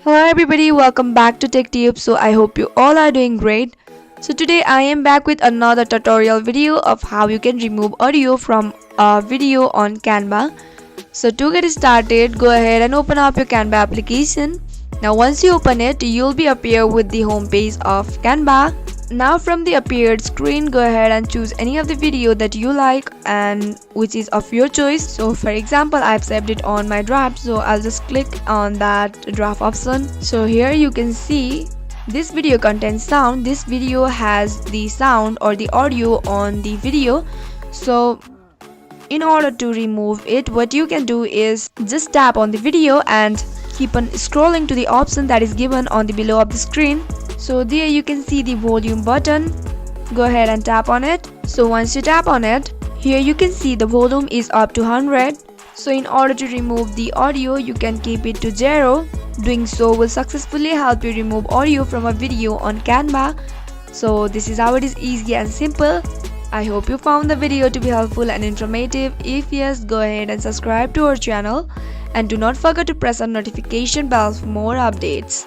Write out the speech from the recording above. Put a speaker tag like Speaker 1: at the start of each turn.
Speaker 1: Hello everybody, welcome back to Tech Tube. So I hope you all are doing great. So today I am back with another tutorial video of how you can remove audio from a video on Canva. So to get started, go ahead and open up your Canva application. Now once you open it, you'll be appear with the home page of Canva. Now from the appeared screen, go ahead and choose any of the video that you like and which is of your choice. So for example, I've saved it on my draft, so I'll just click on that draft option. So here you can see this video contains sound. This video has the sound or the audio on the video. So in order to remove it, what you can do is just tap on the video and keep on scrolling to the option that is given on the below of the screen. So there you can see the volume button. Go ahead and tap on it. So once you tap on it, here you can see the volume is up to 100. So in order to remove the audio, you can keep it to 0. Doing so will successfully help you remove audio from a video on Canva. So this is how it is easy and simple. I hope you found the video to be helpful and informative. If yes, go ahead and subscribe to our channel and do not forget to press on notification bell for more updates.